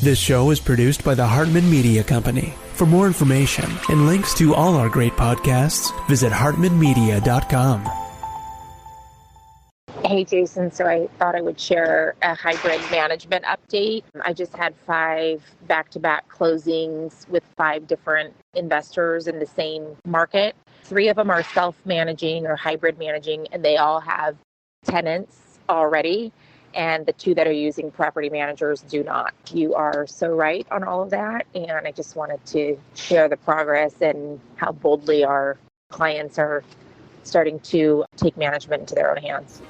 This show is produced by the Hartman Media Company. For more information and links to all our great podcasts, visit hartmanmedia.com. Hey, Jason. So I thought I would share a hybrid management update. I just had 5 back-to-back closings with 5 different investors in the same market. 3 of them are self-managing or hybrid managing, and they all have tenants already. And the 2 that are using property managers do not. You are so right on all of that. And I just wanted to share the progress and how boldly our clients are starting to take management into their own hands.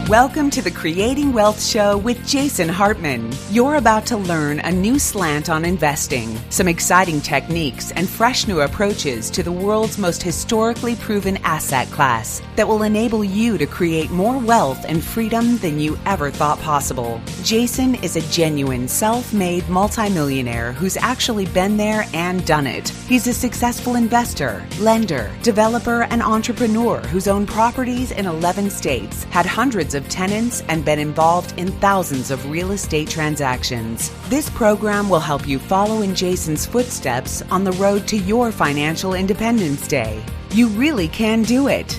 Welcome to the Creating Wealth Show with Jason Hartman. You're about to learn a new slant on investing, some exciting techniques, and fresh new approaches to the world's most historically proven asset class that will enable you to create more wealth and freedom than you ever thought possible. Jason is a genuine self-made multimillionaire who's actually been there and done it. He's a successful investor, lender, developer, and entrepreneur who's owned properties in 11 states, had hundreds of tenants, and been involved in thousands of real estate transactions. This program will help you follow in Jason's footsteps on the road to your financial independence day. You really can do it.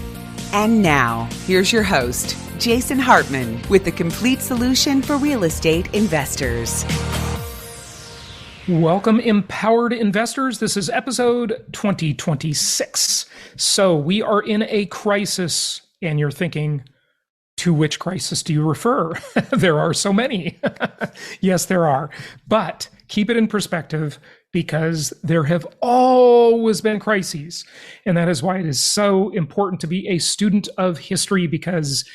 And now, here's your host, Jason Hartman, with the complete solution for real estate investors. Welcome, empowered investors. This is episode 2026. So we are in a crisis, and you're thinking, to which crisis do you refer? There are so many. Yes, there are. But keep it in perspective, because there have always been crises. And that is why it is so important to be a student of history, because,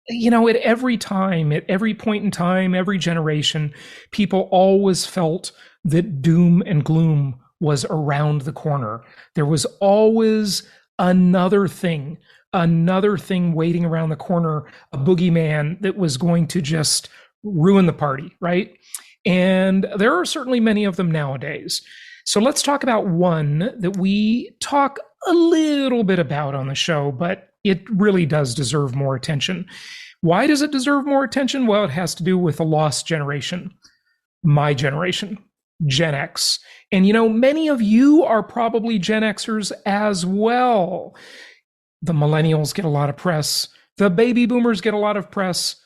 you know, at every time, at every point in time, every generation, people always felt that doom and gloom was around the corner. There was always another thing waiting around the corner, a boogeyman that was going to just ruin the party, right? And there are certainly many of them nowadays. So let's talk about one that we talk a little bit about on the show, but it really does deserve more attention. Why does it deserve more attention? Well, it has to do with the lost generation, my generation, Gen X. And you know, many of you are probably Gen Xers as well. The millennials get a lot of press. The baby boomers get a lot of press.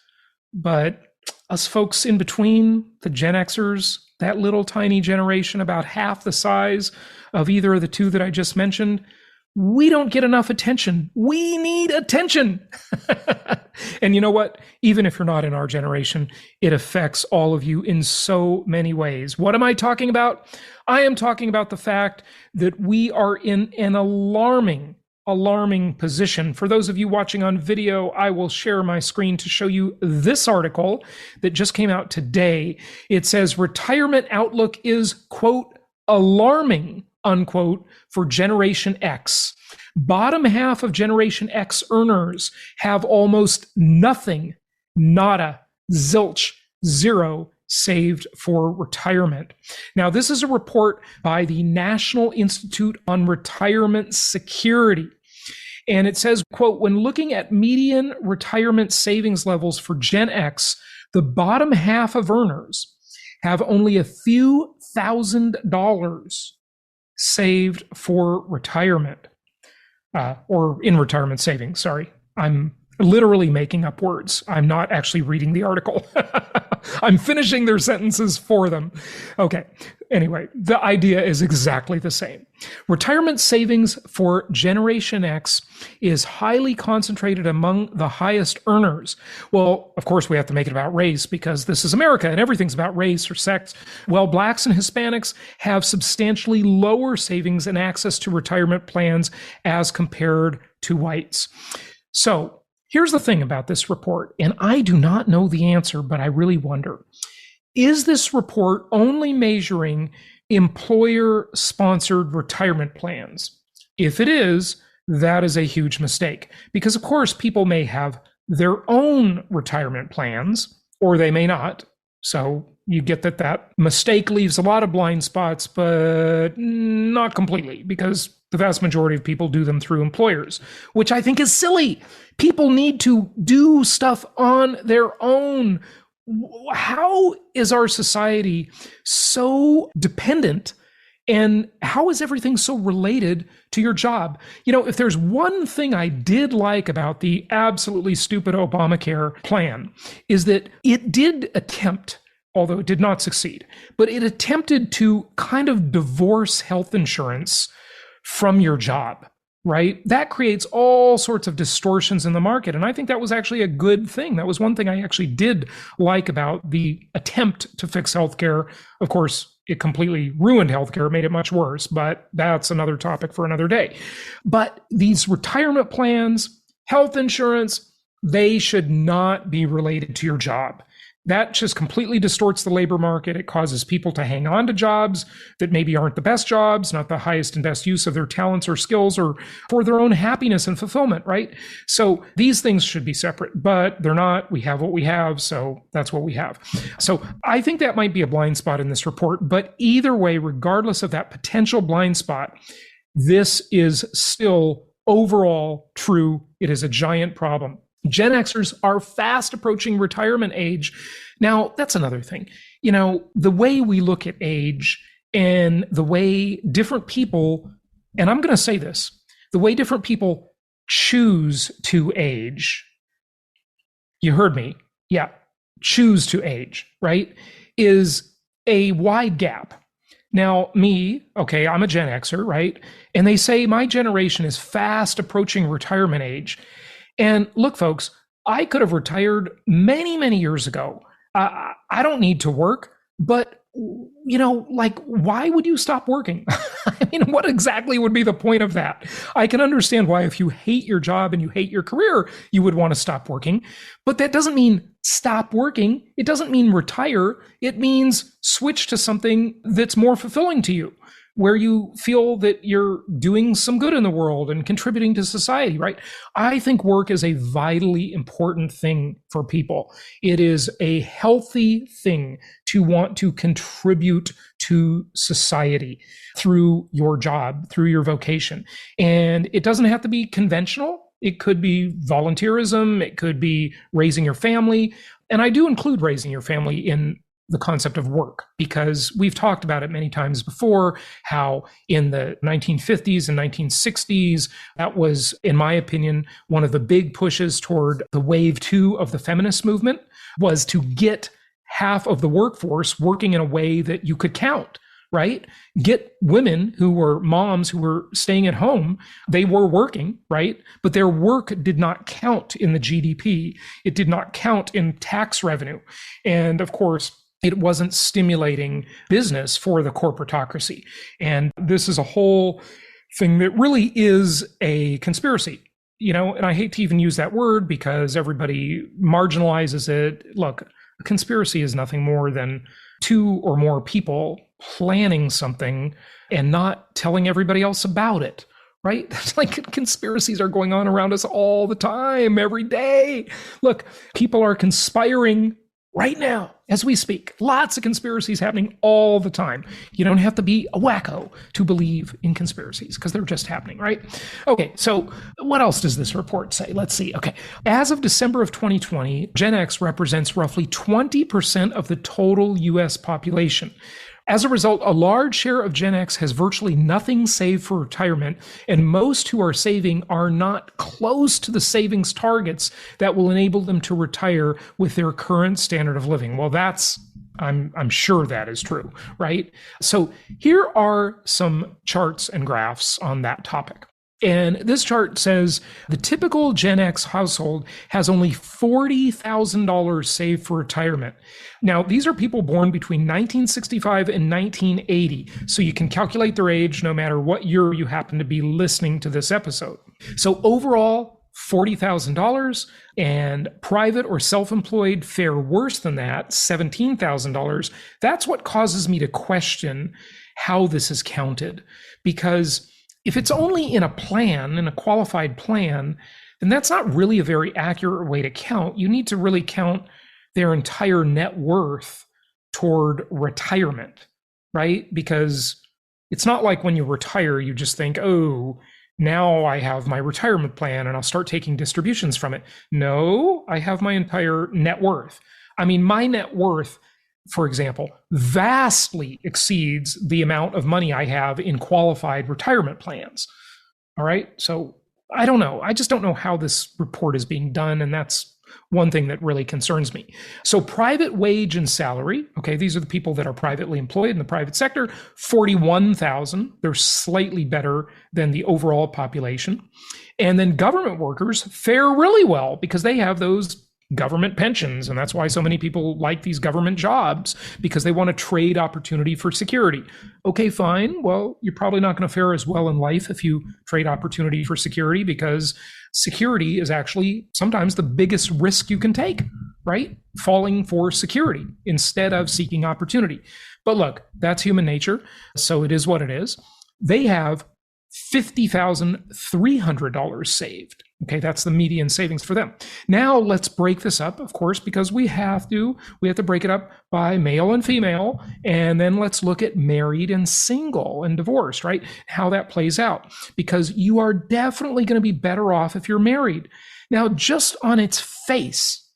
But us folks in between, the Gen Xers, that little tiny generation, about half the size of either of the 2 that I just mentioned, we don't get enough attention. We need attention. And you know what? Even if you're not in our generation, it affects all of you in so many ways. What am I talking about? I am talking about the fact that we are in an alarming position. For those of you watching on video, I will share my screen to show you this article that just came out today. It says retirement outlook is, quote, alarming, unquote, for Generation X. Bottom half of Generation X earners have almost nothing, nada, zilch, zero, saved for retirement. Now, this is a report by the National Institute on Retirement Security. And it says, quote, when looking at median retirement savings levels for Gen X, the bottom half of earners have only a few $1,000s saved for retirement, or in retirement savings. Sorry, I'm literally making up words. I'm not actually reading the article. I'm finishing their sentences for them. Okay. Anyway, the idea is exactly the same. Retirement savings for Generation X is highly concentrated among the highest earners. Well, of course, we have to make it about race, because this is America and everything's about race or sex. Well, Blacks and Hispanics have substantially lower savings and access to retirement plans as compared to whites. So here's the thing about this report, and I do not know the answer, but I really wonder. Is this report only measuring employer-sponsored retirement plans? If it is, that is a huge mistake, because of course people may have their own retirement plans, or they may not. So you get that mistake leaves a lot of blind spots, but not completely, because the vast majority of people do them through employers, which I think is silly. People need to do stuff on their own. how is our society so dependent, and how is everything so related to your job? If there's one thing I did like about the absolutely stupid Obamacare plan, is that it did attempt, although it did not succeed, but it attempted to kind of divorce health insurance from your job, right? That creates all sorts of distortions in the market. And I think that was actually a good thing. That was one thing I actually did like about the attempt to fix healthcare. Of course, it completely ruined healthcare, made it much worse, but that's another topic for another day. But these retirement plans, health insurance, they should not be related to your job. That just completely distorts the labor market. It causes people to hang on to jobs that maybe aren't the best jobs, not the highest and best use of their talents or skills, or for their own happiness and fulfillment, right? So these things should be separate, but they're not. We have what we have, so that's what we have. So I think that might be a blind spot in this report, but either way, regardless of that potential blind spot, this is still overall true. It is a giant problem. Gen Xers are fast approaching retirement age. Now, that's another thing. The way we look at age and the way different people, and I'm going to say this, the way different people choose to age, you heard me, yeah, choose to age, right, is a wide gap. Now, me, okay, I'm a Gen Xer, right? And they say my generation is fast approaching retirement age. And look, folks, I could have retired many, many years ago. I don't need to work, but, why would you stop working? I mean, what exactly would be the point of that? I can understand why if you hate your job and you hate your career, you would want to stop working. But that doesn't mean stop working. It doesn't mean retire. It means switch to something that's more fulfilling to you, where you feel that you're doing some good in the world and contributing to society, right? I think work is a vitally important thing for people. It is a healthy thing to want to contribute to society through your job, through your vocation. And it doesn't have to be conventional. It could be volunteerism. It could be raising your family. And I do include raising your family in the concept of work, because we've talked about it many times before, how in the 1950s and 1960s, that was, in my opinion, one of the big pushes toward the wave 2 of the feminist movement, was to get half of the workforce working in a way that you could count, right? Get women who were moms who were staying at home. They were working, right? But their work did not count in the GDP. It did not count in tax revenue. And of course, it wasn't stimulating business for the corporatocracy. And this is a whole thing that really is a conspiracy, and I hate to even use that word because everybody marginalizes it. Look, a conspiracy is nothing more than two or more people planning something and not telling everybody else about it, right? It's like conspiracies are going on around us all the time, every day. Look, people are conspiring right now, as we speak. Lots of conspiracies happening all the time. You don't have to be a wacko to believe in conspiracies because they're just happening, right? Okay, so what else does this report say? Let's see. Okay, as of December of 2020, Gen X represents roughly 20% of the total US population. As a result, a large share of Gen X has virtually nothing saved for retirement, and most who are saving are not close to the savings targets that will enable them to retire with their current standard of living. Well, I'm sure that is true, right? So here are some charts and graphs on that topic. And this chart says the typical Gen X household has only $40,000 saved for retirement. Now, these are people born between 1965 and 1980, so you can calculate their age no matter what year you happen to be listening to this episode. So overall, $40,000, and private or self-employed fare worse than that, $17,000. That's what causes me to question how this is counted, because if it's only in a plan, in a qualified plan, then that's not really a very accurate way to count. You need to really count their entire net worth toward retirement, right? Because it's not like when you retire, you just think, oh, now I have my retirement plan and I'll start taking distributions from it. No, I have my entire net worth. I mean, my net worth, for example, vastly exceeds the amount of money I have in qualified retirement plans. All right. So I don't know. I just don't know how this report is being done. And that's one thing that really concerns me. So private wage and salary, okay, these are the people that are privately employed in the private sector, 41,000. They're slightly better than the overall population. And then government workers fare really well because they have those government pensions. And that's why so many people like these government jobs, because they want to trade opportunity for security. Okay, fine. Well, you're probably not going to fare as well in life if you trade opportunity for security, because security is actually sometimes the biggest risk you can take, right? Falling for security instead of seeking opportunity. But look, that's human nature. So it is what it is. They have $50,300 saved. Okay, that's the median savings for them. Now let's break this up, of course, because we have to break it up by male and female, and then let's look at married and single and divorced, right? How that plays out, because you are definitely going to be better off if you're married. Now, just on its face,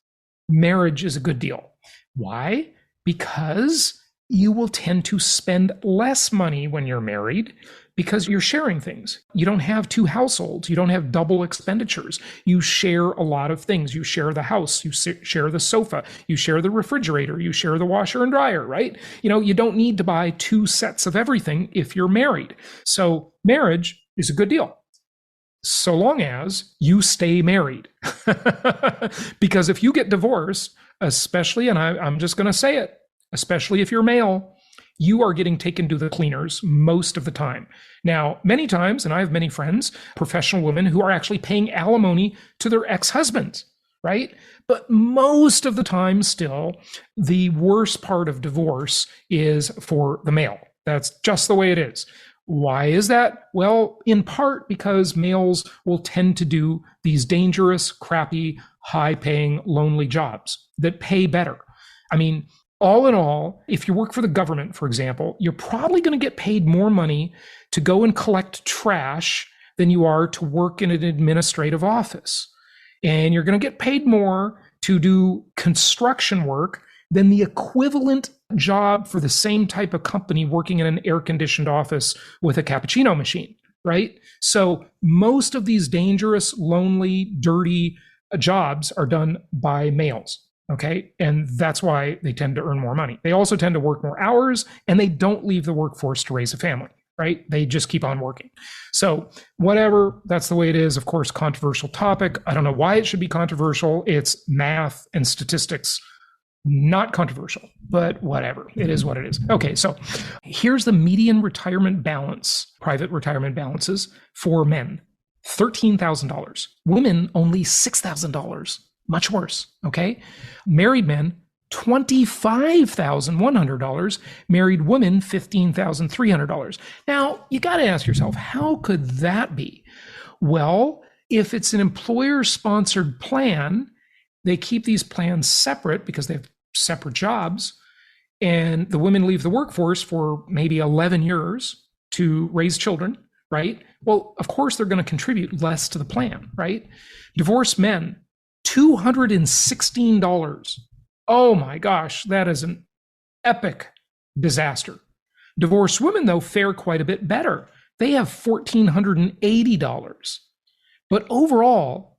marriage is a good deal. Why? Because you will tend to spend less money when you're married, because you're sharing things. You don't have two households. You don't have double expenditures. You share a lot of things. You share the house. You share the sofa. You share the refrigerator. You share the washer and dryer, right? You don't need to buy two sets of everything if you're married. So marriage is a good deal, so long as you stay married. Because if you get divorced, especially, and I'm just going to say it, especially if you're male, you are getting taken to the cleaners most of the time. Now, many times, and I have many friends, professional women who are actually paying alimony to their ex-husbands, right? But most of the time still, the worst part of divorce is for the male. That's just the way it is. Why is that? Well, in part because males will tend to do these dangerous, crappy, high-paying, lonely jobs that pay better. I mean, all in all, if you work for the government, for example, you're probably going to get paid more money to go and collect trash than you are to work in an administrative office. And you're going to get paid more to do construction work than the equivalent job for the same type of company working in an air-conditioned office with a cappuccino machine, right? So most of these dangerous, lonely, dirty jobs are done by males. Okay. And that's why they tend to earn more money. They also tend to work more hours, and they don't leave the workforce to raise a family, right? They just keep on working. So whatever, that's the way it is. Of course, controversial topic. I don't know why it should be controversial. It's math and statistics, not controversial, but whatever. It is what it is. Okay. So here's the median retirement balance, private retirement balances for men, $13,000. Women, only $6,000. Much worse, okay? Married men, $25,100. Married women, $15,300. Now, you got to ask yourself, how could that be? Well, if it's an employer-sponsored plan, they keep these plans separate because they have separate jobs, and the women leave the workforce for maybe 11 years to raise children, right? Well, of course, they're going to contribute less to the plan, right? Divorced men, $216. Oh my gosh, that is an epic disaster. Divorced women, though, fare quite a bit better. They have $1,480. But overall,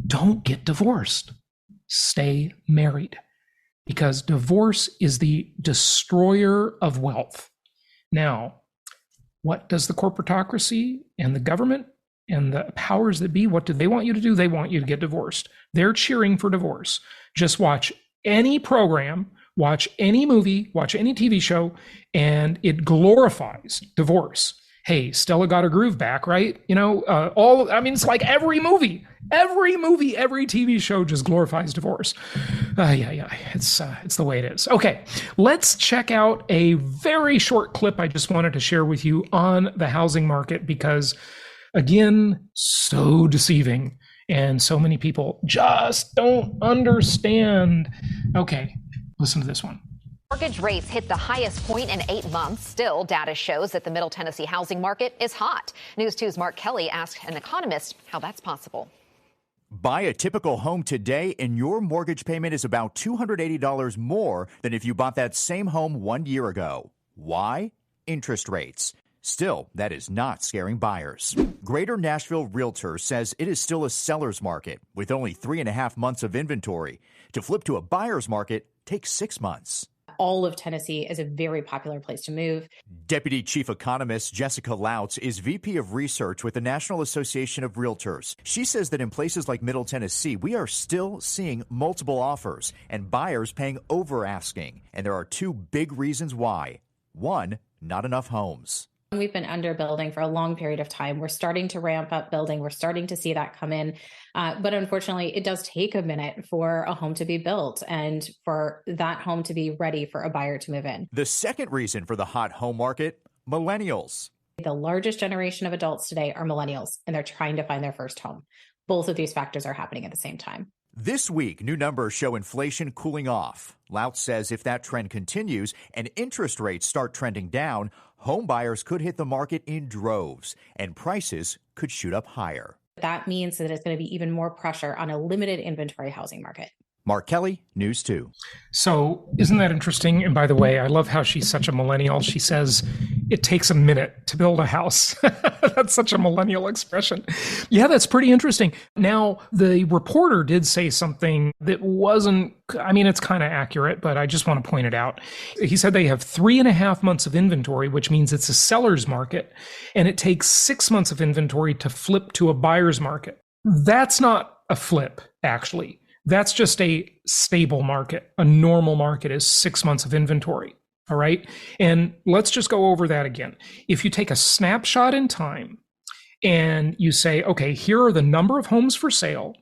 don't get divorced. Stay married, because divorce is the destroyer of wealth. Now, what does the corporatocracy and the government and the powers that be, what do they want you to do? They want you to get divorced. They're cheering for divorce. Just watch any program, watch any movie, watch any TV show, and it glorifies divorce. Hey, Stella got her groove back, right? It's like every movie, every TV show just glorifies divorce. It's the way it is. Okay, let's check out a very short clip I just wanted to share with you on the housing market, because again, so deceiving, and so many people just don't understand. Okay, listen to this one. Mortgage rates hit the highest point in 8 months. Still, data shows that the Middle Tennessee housing market is hot. News 2's Mark Kelly asked an economist how that's possible. Buy a typical home today and your mortgage payment is about $280 more than if you bought that same home 1 year ago. Why? Interest rates. Still, that is not scaring buyers. Greater Nashville Realtor says it is still a seller's market with only 3.5 months of inventory. To flip to a buyer's market takes 6 months. All of Tennessee is a very popular place to move. Deputy Chief Economist Jessica Louts is VP of Research with the National Association of Realtors. She says that in places like Middle Tennessee, we are still seeing multiple offers and buyers paying over asking. And there are two big reasons why. One, not enough homes. We've been underbuilding for a long period of time. We're starting to ramp up building. We're starting to see that come in. But unfortunately, it does take a minute for a home to be built and for that home to be ready for a buyer to move in. The second reason for the hot home market, millennials. The largest generation of adults today are millennials, and they're trying to find their first home. Both of these factors are happening at the same time. This week, new numbers show inflation cooling off. Louts says if that trend continues and interest rates start trending down, home buyers could hit the market in droves and prices could shoot up higher. That means that it's going to be even more pressure on a limited inventory housing market. Mark Kelly, News 2. So isn't that interesting? And by the way, I love how she's such a millennial. She says it takes a minute to build a house. That's such a millennial expression. Yeah, that's pretty interesting. Now, the reporter did say something that wasn't, I mean, it's kind of accurate, but I just want to point it out. He said they have 3.5 months of inventory, which means it's a seller's market, and it takes 6 months of inventory to flip to a buyer's market. That's not a flip, actually. That's just a stable market. A normal market is 6 months of inventory. All right. And let's just go over that again. If you take a snapshot in time and you say, okay, here are the number of homes for sale,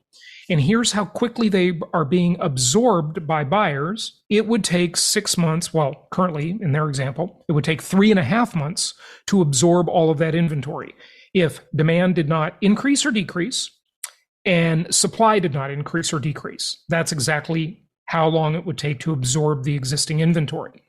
and here's how quickly they are being absorbed by buyers, it would take 6 months. Well, currently, in their example, it would take 3.5 months to absorb all of that inventory. If demand did not increase or decrease, and supply did not increase or decrease. That's exactly how long it would take to absorb the existing inventory.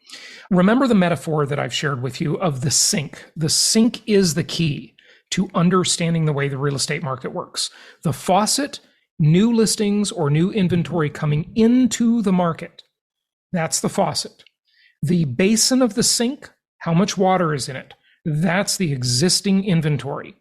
Remember the metaphor that I've shared with you of the sink. The sink is the key to understanding the way the real estate market works. The faucet, new listings or new inventory coming into the market. That's the faucet. The basin of the sink, how much water is in it? That's the existing inventory.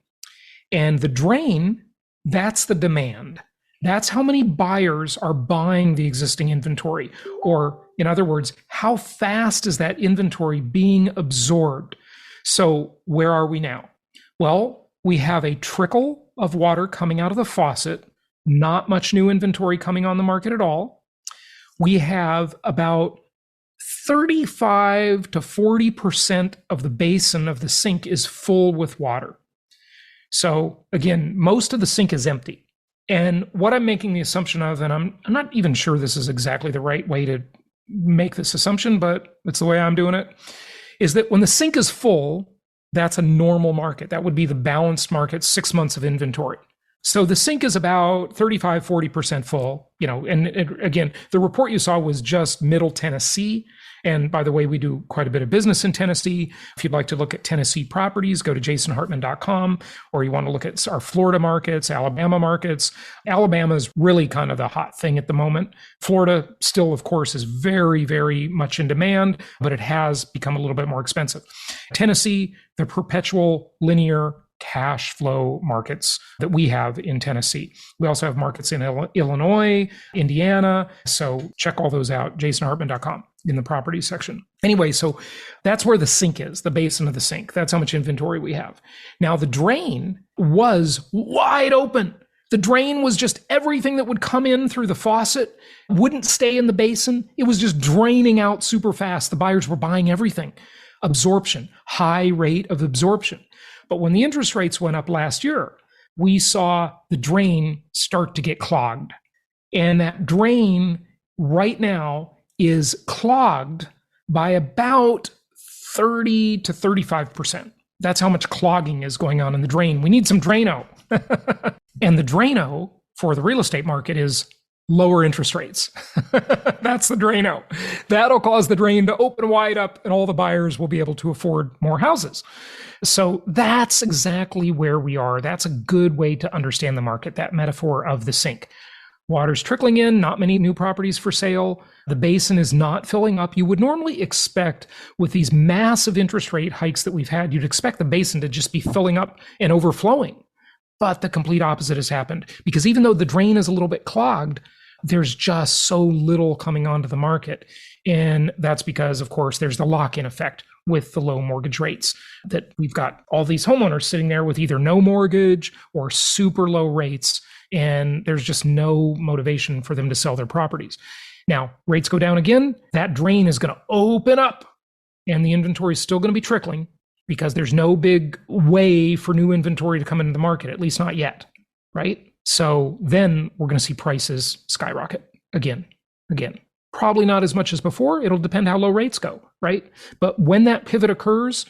And the drain, that's the demand. That's how many buyers are buying the existing inventory. Or in other words, how fast is that inventory being absorbed? So where are we now? Well, we have a trickle of water coming out of the faucet, not much new inventory coming on the market at all. We have about 35 to 40% of the basin of the sink is full with water. So again, most of the sink is empty. And what I'm making the assumption of, and I'm not even sure this is exactly the right way to make this assumption, but it's the way I'm doing it, is that when the sink is full, that's a normal market. That would be the balanced market, 6 months of inventory. So the sink is about 35, 40% full, and again, the report you saw was just Middle Tennessee. And by the way, we do quite a bit of business in Tennessee. If you'd like to look at Tennessee properties, go to jasonhartman.com, or you want to look at our Florida markets, Alabama markets. Alabama is really kind of the hot thing at the moment. Florida still, of course, is very, very much in demand, but it has become a little bit more expensive. Tennessee, the perpetual linear cash flow markets that we have in Tennessee. We also have markets in Illinois, Indiana. So check all those out, jasonhartman.com in the property section. Anyway, so that's where the sink is, the basin of the sink. That's how much inventory we have. Now the drain was wide open. The drain was just everything that would come in through the faucet, wouldn't stay in the basin. It was just draining out super fast. The buyers were buying everything. Absorption, high rate of absorption. But when the interest rates went up last year, we saw the drain start to get clogged. And that drain right now is clogged by about 30 to 35%. That's how much clogging is going on in the drain. We need some Drano. And the Drano for the real estate market is Lower interest rates. That's the Drano. That'll cause the drain to open wide up and all the buyers will be able to afford more houses. So that's exactly where we are. That's a good way to understand the market, that metaphor of the sink. Water's trickling in, not many new properties for sale. The basin is not filling up. You would normally expect, with these massive interest rate hikes that we've had, you'd expect the basin to just be filling up and overflowing. But the complete opposite has happened, because even though the drain is a little bit clogged, there's just so little coming onto the market. And that's because, of course, there's the lock-in effect with the low mortgage rates, that we've got all these homeowners sitting there with either no mortgage or super low rates, and there's just no motivation for them to sell their properties. Now, rates go down again, that drain is going to open up, and the inventory is still going to be trickling, because there's no big way for new inventory to come into the market, at least not yet, right? So then we're going to see prices skyrocket again. Probably not as much as before. It'll depend how low rates go, right? But when that pivot occurs,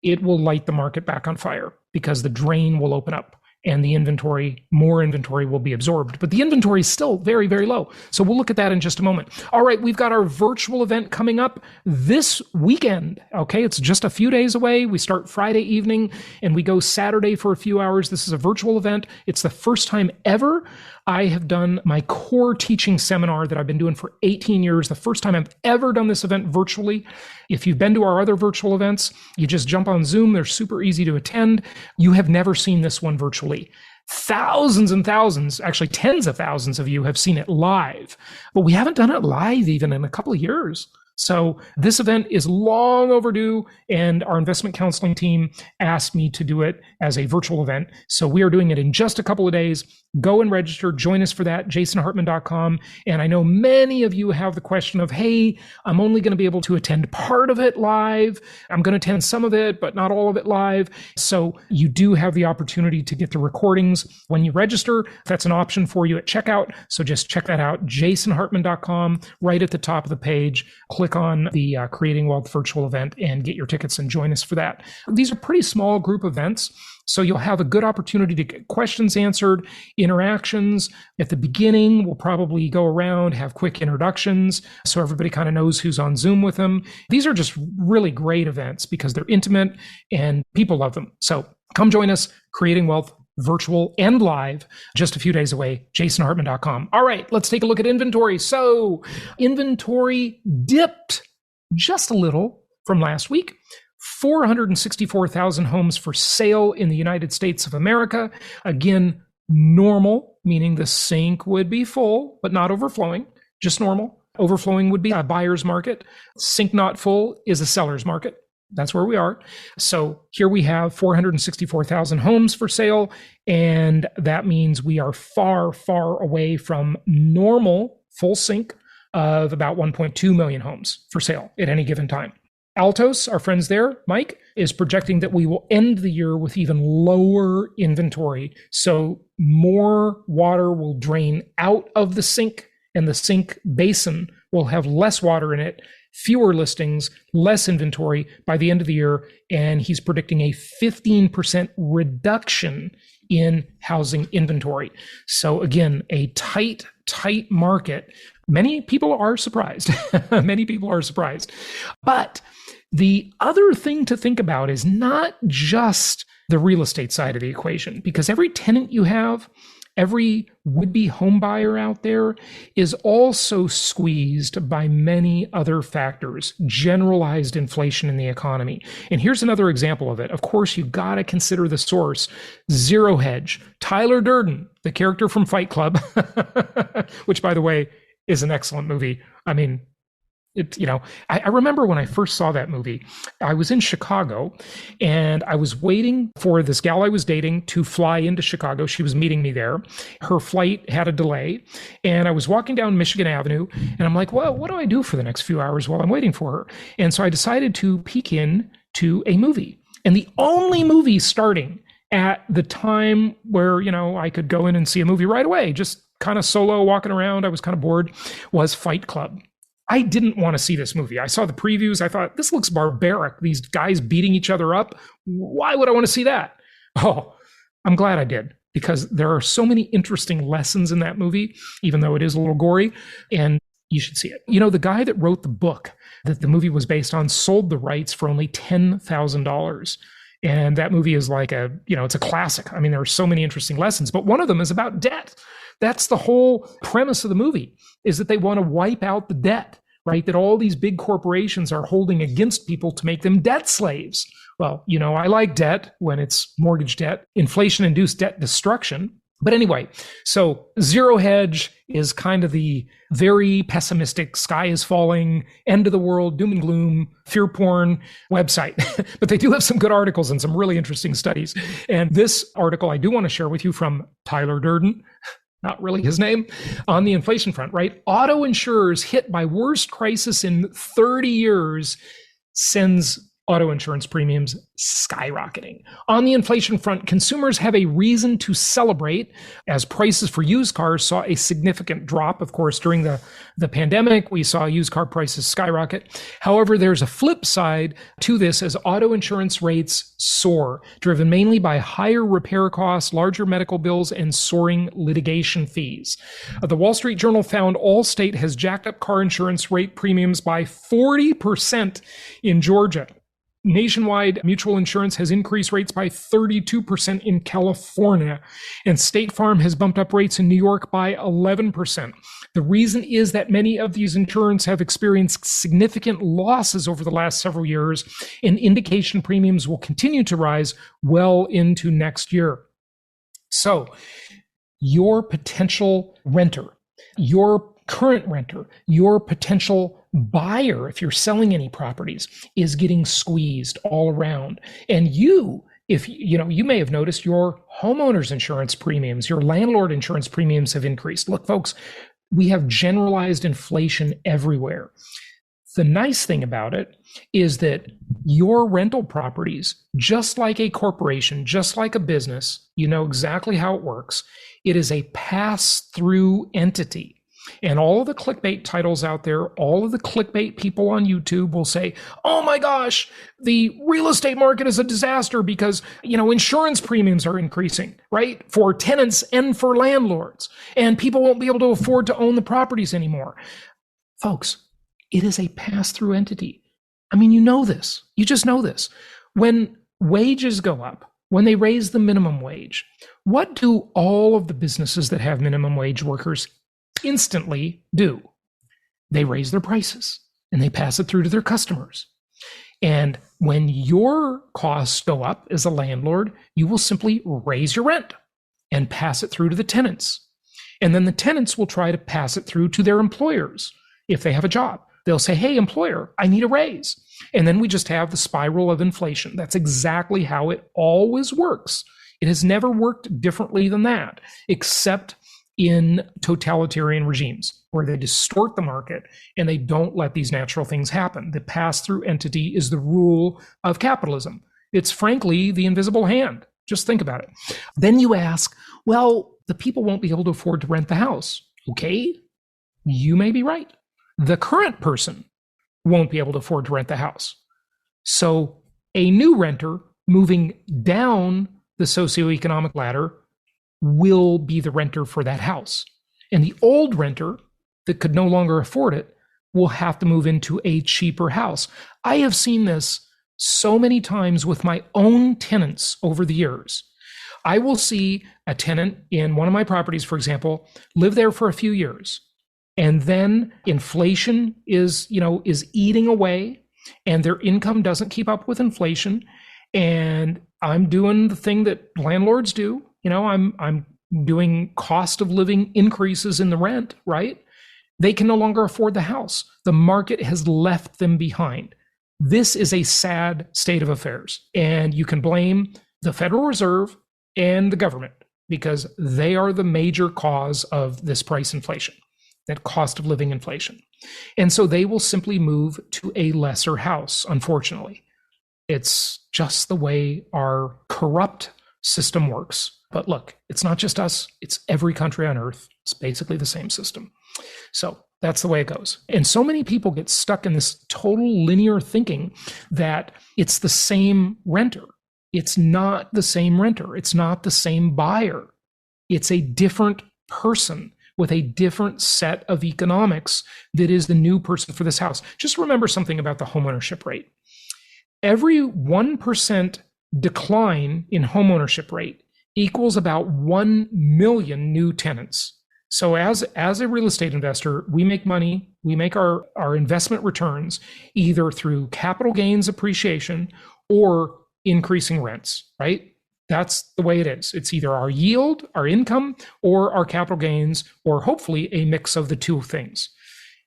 it will light the market back on fire, because the drain will open up and the inventory, more inventory will be absorbed. But the inventory is still very, very low. So we'll look at that in just a moment. All right, we've got our virtual event coming up this weekend. Okay, it's just a few days away. We start Friday evening and we go Saturday for a few hours. This is a virtual event. It's the first time ever I have done my core teaching seminar that I've been doing for 18 years. The first time I've ever done this event virtually. If you've been to our other virtual events, you just jump on Zoom. They're super easy to attend. You have never seen this one virtually. Thousands and thousands, actually tens of thousands of you have seen it live, but we haven't done it live even in a couple of years. So this event is long overdue, and our investment counseling team asked me to do it as a virtual event. So we are doing it in just a couple of days. Go and register. Join us for that, jasonhartman.com. And I know many of you have the question of, hey, I'm only going to be able to attend part of it live. I'm going to attend some of it, but not all of it live. So you do have the opportunity to get the recordings when you register. That's an option for you at checkout. So just check that out, jasonhartman.com, right at the top of the page. Click on the Creating Wealth virtual event and get your tickets and join us for that. These are pretty small group events, so you'll have a good opportunity to get questions answered, interactions. At the beginning, we'll probably go around, have quick introductions, so everybody kind of knows who's on Zoom with them. These are just really great events because they're intimate and people love them. So come join us, Creating Wealth virtual and live, just a few days away, jasonhartman.com. All right, let's take a look at inventory. So inventory dipped just a little from last week. 464,000 homes for sale in the United States of America. Again, normal, meaning the sink would be full, but not overflowing, just normal. Overflowing would be a buyer's market. Sink not full is a seller's market. That's where we are. So here we have 464,000 homes for sale, and that means we are far, far away from normal full sink of about 1.2 million homes for sale at any given time. Altos, our friends there, Mike, is projecting that we will end the year with even lower inventory. So more water will drain out of the sink, and the sink basin will have less water in it, fewer listings, less inventory by the end of the year, and he's predicting a 15% reduction in housing inventory. So again, a tight market. Many people are surprised. Many people are surprised. But the other thing to think about is not just the real estate side of the equation, because every tenant you have, every would-be home buyer out there is also squeezed by many other factors, generalized inflation in the economy. And here's another example of it. Of course, you've got to consider the source. Zero Hedge, Tyler Durden, the character from Fight Club, which, by the way, is an excellent movie. I mean, I remember when I first saw that movie, I was in Chicago and I was waiting for this gal I was dating to fly into Chicago. She was meeting me there. Her flight had a delay, and I was walking down Michigan Avenue, and I'm like, well, what do I do for the next few hours while I'm waiting for her? And so I decided to peek in to a movie. And the only movie starting at the time where, I could go in and see a movie right away, just kind of solo walking around, I was kind of bored, was Fight Club. I didn't want to see this movie. I saw the previews. I thought, this looks barbaric. These guys beating each other up. Why would I want to see that? Oh, I'm glad I did. because there are so many interesting lessons in that movie, even though it is a little gory, and you should see it. You know, the guy that wrote the book that the movie was based on sold the rights for only $10,000. And that movie is like it's a classic. I mean, there are so many interesting lessons, but one of them is about debt. That's the whole premise of the movie, is that they want to wipe out the debt, right? That all these big corporations are holding against people to make them debt slaves. Well, I like debt when it's mortgage debt, inflation-induced debt destruction. But anyway, so Zero Hedge is kind of the very pessimistic, sky is falling, end of the world, doom and gloom, fear porn website. But they do have some good articles and some really interesting studies. And this article I do want to share with you from Tyler Durden, not really his name, on the inflation front, right? Auto insurers hit by worst crisis in 30 years sends auto insurance premiums skyrocketing. On the inflation front, consumers have a reason to celebrate as prices for used cars saw a significant drop. Of course, during the pandemic, we saw used car prices skyrocket. However, there's a flip side to this as auto insurance rates soar, driven mainly by higher repair costs, larger medical bills, and soaring litigation fees. The Wall Street Journal found Allstate has jacked up car insurance rate premiums by 40% in Georgia. Nationwide, mutual insurance has increased rates by 32% in California, and State Farm has bumped up rates in New York by 11%. The reason is that many of these insurers have experienced significant losses over the last several years, and indication premiums will continue to rise well into next year. So, your potential renter, your current renter, your potential buyer, if you're selling any properties, is getting squeezed all around. And you may have noticed your homeowner's insurance premiums, your landlord insurance premiums have increased. Look, folks, we have generalized inflation everywhere. The nice thing about it is that your rental properties, just like a corporation, just like a business, you know exactly how it works. It is a pass-through entity. And all of the clickbait titles out there, all of the clickbait people on YouTube will say, oh my gosh, the real estate market is a disaster because, insurance premiums are increasing, right? For tenants and for landlords. And people won't be able to afford to own the properties anymore. Folks, it is a pass-through entity. I mean, you know this. You just know this. When wages go up, when they raise the minimum wage, what do all of the businesses that have minimum wage workers instantly do? They raise their prices and they pass it through to their customers. And when your costs go up as a landlord, you will simply raise your rent and pass it through to the tenants. And then the tenants will try to pass it through to their employers if they have a job. They'll say, hey, employer, I need a raise. And then we just have the spiral of inflation. That's exactly how it always works. It has never worked differently than that, except in totalitarian regimes where they distort the market and they don't let these natural things happen. The pass-through entity is the rule of capitalism. It's frankly the invisible hand. Just think about it. Then you ask, well, the people won't be able to afford to rent the house. Okay, you may be right. The current person won't be able to afford to rent the house. So a new renter moving down the socioeconomic ladder will be the renter for that house. And the old renter that could no longer afford it will have to move into a cheaper house. I have seen this so many times with my own tenants over the years. I will see a tenant in one of my properties, for example, live there for a few years. And then inflation is eating away and their income doesn't keep up with inflation. And I'm doing the thing that landlords do. I'm doing cost of living increases in the rent, right? They can no longer afford the house. The market has left them behind. This is a sad state of affairs. And you can blame the Federal Reserve and the government because they are the major cause of this price inflation, that cost of living inflation. And so they will simply move to a lesser house, unfortunately. It's just the way our corrupt system works. But look, it's not just us, it's every country on earth. It's basically the same system. So that's the way it goes. And so many people get stuck in this total linear thinking that it's the same renter. It's not the same renter. It's not the same buyer. It's a different person with a different set of economics that is the new person for this house. Just remember something about the homeownership rate. Every 1% decline in homeownership rate equals about 1 million new tenants. So as a real estate investor, we make money, we make our investment returns either through capital gains appreciation or increasing rents, right? That's the way it is. It's either our yield, our income, or our capital gains, or hopefully a mix of the two things.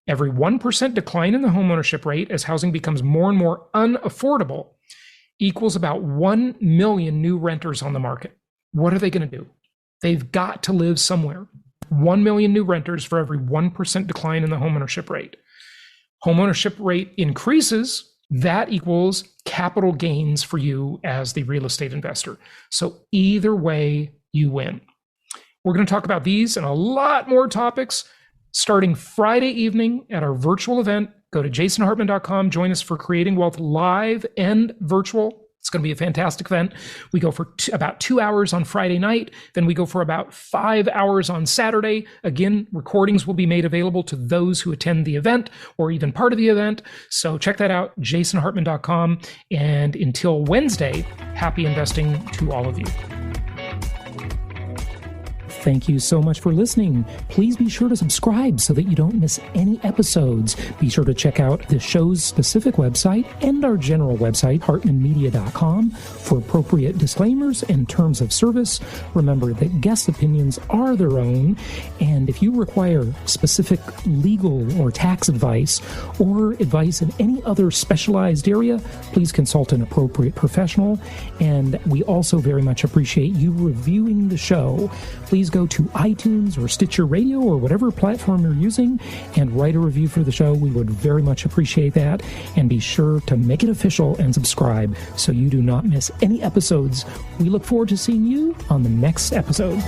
Every 1% decline in the homeownership rate as housing becomes more and more unaffordable equals about 1 million new renters on the market. What are they going to do? They've got to live somewhere. 1 million new renters for every 1% decline in the homeownership rate. Homeownership rate increases, that equals capital gains for you as the real estate investor. So either way, you win. We're going to talk about these and a lot more topics starting Friday evening at our virtual event. Go to jasonhartman.com. Join us for Creating Wealth live and virtual. It's going to be a fantastic event. We go for about 2 hours on Friday night. Then we go for about 5 hours on Saturday. Again, recordings will be made available to those who attend the event or even part of the event. So check that out, jasonhartman.com. And until Wednesday, happy investing to all of you. Thank you so much for listening. Please be sure to subscribe so that you don't miss any episodes. Be sure to check out the show's specific website and our general website, hartmanmedia.com, for appropriate disclaimers and terms of service. Remember that guest opinions are their own, and if you require specific legal or tax advice or advice in any other specialized area, please consult an appropriate professional. And we also very much appreciate you reviewing the show. Please go to iTunes or Stitcher Radio or whatever platform you're using and write a review for the show. We would very much appreciate that. And be sure to make it official and subscribe so you do not miss any episodes. We look forward to seeing you on the next episode.